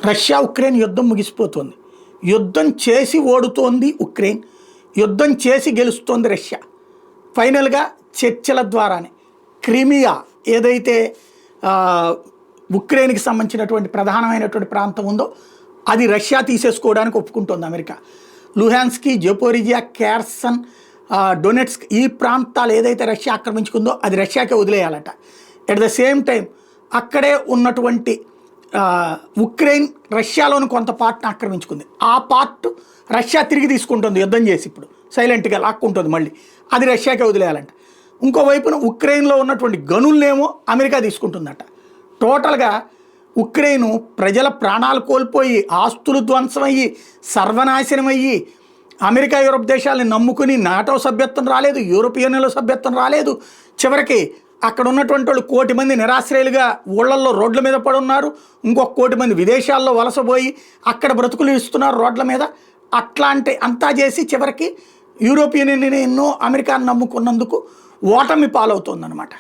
Russia Ukraine యుద్ధం ముగిసిపోతుంది. యుద్ధం చేసి ఓడుతోంది ఉక్రెయిన్, యుద్ధం చేసి గెలుస్తోంది రష్యా. ఫైనల్గా చర్చల ద్వారానే క్రిమియా ఏదైతే ఉక్రెయిన్కి సంబంధించినటువంటి ప్రధానమైనటువంటి ప్రాంతం ఉందో అది రష్యా తీసేసుకోవడానికి ఒప్పుకుంటుంది America. Luhansk, Zaporizhzhia, Kherson, Donetsk ఈ ప్రాంతాలు ఏదైతే రష్యా ఆక్రమించుకుందో అది రష్యాకే వదిలేయాలట. ఎట్ ద సేమ్ టైం అక్కడే ఉన్నటువంటి ఉక్రెయిన్ రష్యాలోని కొంత పార్ట్ని ఆక్రమించుకుంది. ఆ పార్ట్ రష్యా తిరిగి తీసుకుంటుంది యుద్ధం చేసి, ఇప్పుడు సైలెంట్గా లాక్కుంటుంది మళ్ళీ, అది రష్యాకే వదిలేయాలంట. ఇంకోవైపున ఉక్రెయిన్లో ఉన్నటువంటి గనులనేమో అమెరికా తీసుకుంటుందట. టోటల్గా ఉక్రెయిన్ ప్రజల ప్రాణాలు కోల్పోయి, ఆస్తులు ధ్వంసమయ్యి, సర్వనాశనమయ్యి, అమెరికా యూరోప్ దేశాలని నమ్ముకుని నాటో సభ్యత్వం రాలేదు, యూరోపియన్ యూనియన్లో సభ్యత్వం రాలేదు. చివరికి అక్కడ ఉన్నటువంటి వాళ్ళు 1 కోటి మంది నిరాశ్రయులుగా ఊళ్ళల్లో రోడ్ల మీద పడి ఉన్నారు. ఇంకొక 1 కోటి మంది విదేశాల్లో వలసపోయి అక్కడ బ్రతుకులు ఇస్తున్నారు రోడ్ల మీద. అట్లాంటి అంతా చేసి చివరికి యూరోపియన్ యూనియన్ ఎన్నో అమెరికాను నమ్ముకున్నందుకు ఓటమి పాలవుతుందన్నమాట.